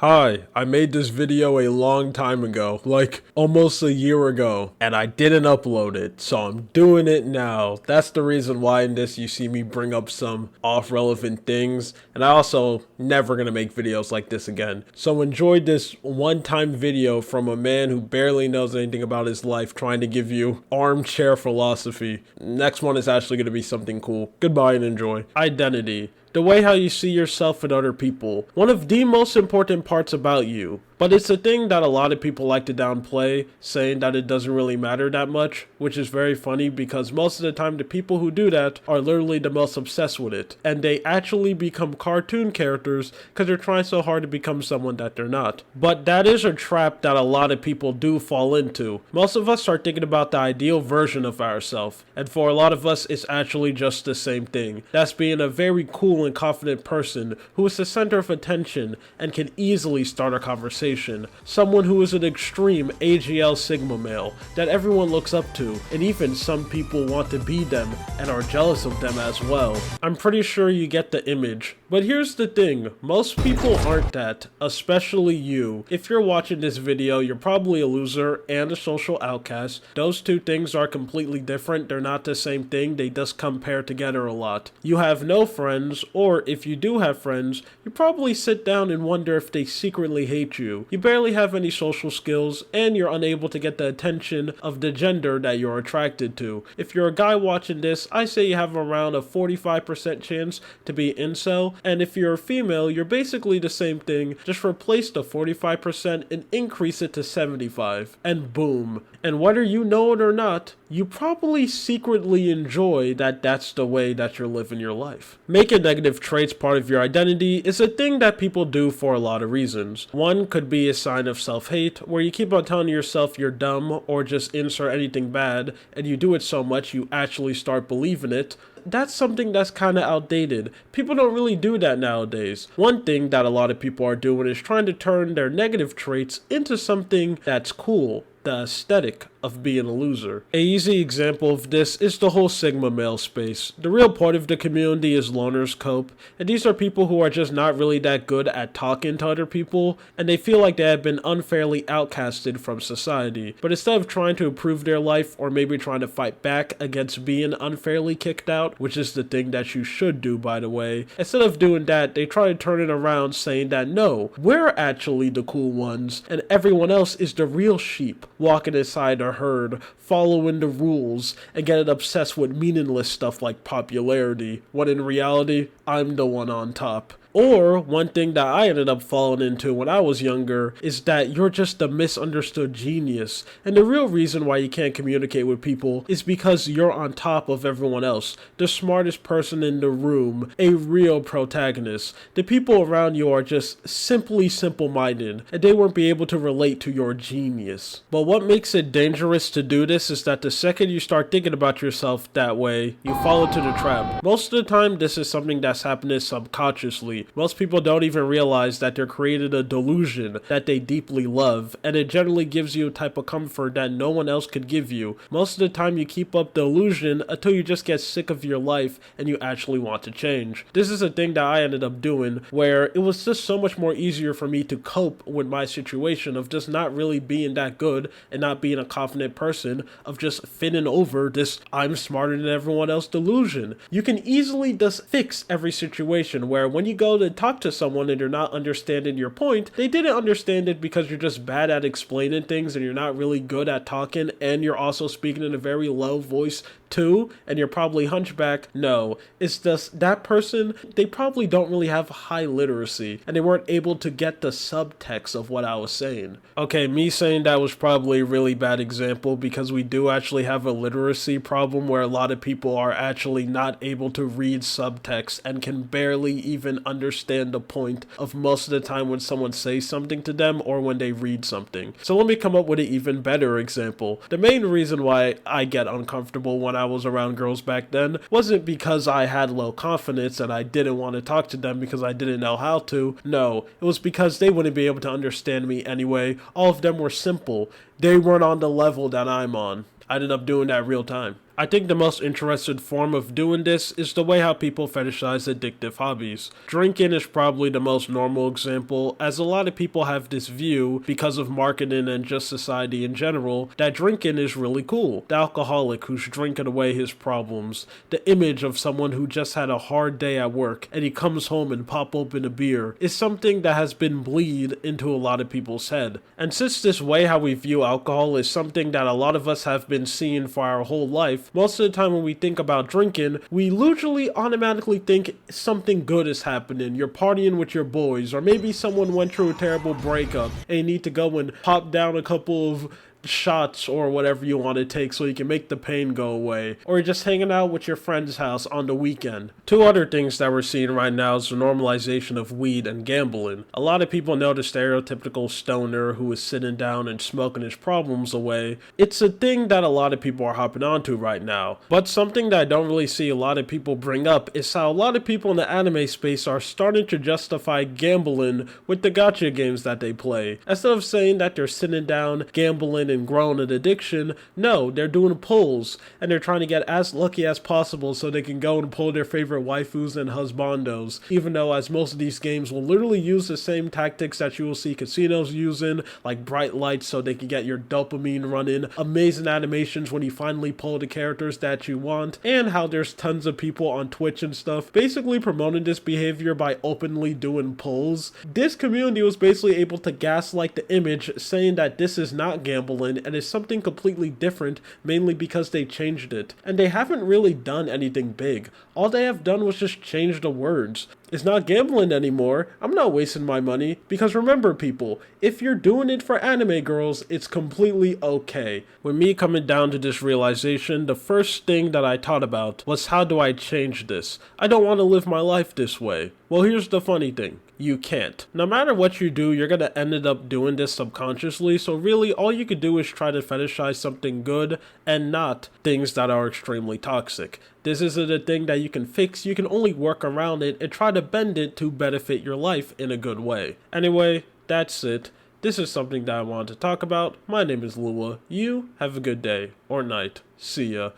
Hi, I made this video a long time ago, like almost a year ago, and I didn't upload it, so I'm doing it now. That's the reason why in this you see me bring up some off-relevant things, and I also never gonna make videos like this again. So enjoy this one-time video from a man who barely knows anything about his life trying to give you armchair philosophy. Next one is actually gonna be something cool. Goodbye and enjoy. Identity. The way how you see yourself and other people. One of the most important parts about you. But it's a thing that a lot of people like to downplay, saying that it doesn't really matter that much, which is very funny because most of the time the people who do that are literally the most obsessed with it. And they actually become cartoon characters because they're trying so hard to become someone that they're not. But that is a trap that a lot of people do fall into. Most of us are thinking about the ideal version of ourselves, and for a lot of us it's actually just the same thing. That's being a very cool and confident person who is the center of attention and can easily start a conversation. Someone who is an extreme AGL Sigma male that everyone looks up to, and even some people want to be them and are jealous of them as well. I'm pretty sure you get the image. But here's the thing, most people aren't that, especially you. If you're watching this video, you're probably a loser and a social outcast. Those two things are completely different, they're not the same thing, they just come paired together a lot. You have no friends, or if you do have friends, you probably sit down and wonder if they secretly hate you. You barely have any social skills, and you're unable to get the attention of the gender that you're attracted to. If you're a guy watching this, I say you have around a 45% chance to be incel, and if you're a female, you're basically the same thing, just replace the 45% and increase it to 75, and boom. And whether you know it or not, you probably secretly enjoy that that's the way that you're living your life. Making negative traits part of your identity is a thing that people do for a lot of reasons. One could be a sign of self-hate, where you keep on telling yourself you're dumb or just insert anything bad, and you do it so much you actually start believing it. That's something that's kind of outdated. People don't really do that nowadays. One thing that a lot of people are doing is trying to turn their negative traits into something that's cool. The aesthetic of being a loser. A easy example of this is the whole Sigma male space. The real part of the community is loners cope, and these are people who are just not really that good at talking to other people, and they feel like they have been unfairly outcasted from society. But instead of trying to improve their life, or maybe trying to fight back against being unfairly kicked out, which is the thing that you should do by the way, instead of doing that, they try to turn it around saying that no, we're actually the cool ones, and everyone else is the real sheep, walking inside a herd, following the rules, and getting obsessed with meaningless stuff like popularity, when in reality, I'm the one on top. Or, one thing that I ended up falling into when I was younger is that you're just a misunderstood genius, and the real reason why you can't communicate with people is because you're on top of everyone else, the smartest person in the room, a real protagonist. The people around you are just simply simple-minded, and they won't be able to relate to your genius. But what makes it dangerous to do this is that the second you start thinking about yourself that way, you fall into the trap. Most of the time, this is something that's happening subconsciously. Most people don't even realize that they're created a delusion that they deeply love, and it generally gives you a type of comfort that no one else could give you. Most of the time you keep up the illusion until you just get sick of your life and you actually want to change. This is a thing that I ended up doing, where it was just so much more easier for me to cope with my situation of just not really being that good and not being a confident person, of just fitting over this I'm smarter than everyone else delusion. You can easily just fix every situation, where when you go to talk to someone and you're not understanding your point, they didn't understand it because you're just bad at explaining things and you're not really good at talking, and you're also speaking in a very low voice too, and you're probably hunchback. No, it's just that person, they probably don't really have high literacy and they weren't able to get the subtext of what I was saying. Okay, me saying that was probably a really bad example because we do actually have a literacy problem where a lot of people are actually not able to read subtext and can barely even understand the point of most of the time when someone says something to them or when they read something. So let me come up with an even better example. The main reason why I get uncomfortable when I was around girls back then wasn't because I had low confidence and I didn't want to talk to them because I didn't know how to. No, it was because they wouldn't be able to understand me anyway. All of them were simple. They weren't on the level that I'm on. I ended up doing that real time. I think the most interesting form of doing this is the way how people fetishize addictive hobbies. Drinking is probably the most normal example, as a lot of people have this view, because of marketing and just society in general, that drinking is really cool. The alcoholic who's drinking away his problems, the image of someone who just had a hard day at work and he comes home and pop open a beer, is something that has been bleed into a lot of people's head. And since this way how we view alcohol is something that a lot of us have been seeing for our whole life, most of the time when we think about drinking, we usually automatically think something good is happening. You're partying with your boys, or maybe someone went through a terrible breakup and you need to go and pop down a couple of shots or whatever you want to take so you can make the pain go away, or just hanging out with your friend's house on the weekend. Two other things that we're seeing right now is the normalization of weed and gambling. A lot of people know the stereotypical stoner who is sitting down and smoking his problems away. It's a thing that a lot of people are hopping onto right now, but something that I don't really see a lot of people bring up is how a lot of people in the anime space are starting to justify gambling with the gacha games that they play. Instead of saying that they're sitting down gambling and growing an addiction, no, they're doing pulls and they're trying to get as lucky as possible so they can go and pull their favorite waifus and husbandos, even though as most of these games will literally use the same tactics that you will see casinos using, like bright lights so they can get your dopamine running, amazing animations when you finally pull the characters that you want, and how there's tons of people on Twitch and stuff basically promoting this behavior by openly doing pulls. This community was basically able to gaslight the image, saying that this is not gambling and is something completely different, mainly because they changed it. And they haven't really done anything big. All they have done was just change the words. It's not gambling anymore. I'm not wasting my money. Because remember, people, if you're doing it for anime girls, it's completely okay. With me coming down to this realization, the first thing that I thought about was, how do I change this? I don't want to live my life this way. Well, here's the funny thing. You can't. No matter what you do, you're gonna end up doing this subconsciously, so really all you could do is try to fetishize something good and not things that are extremely toxic. This isn't a thing that you can fix, you can only work around it and try to bend it to benefit your life in a good way. Anyway, that's it. This is something that I wanted to talk about. My name is Lua. You have a good day or night. See ya.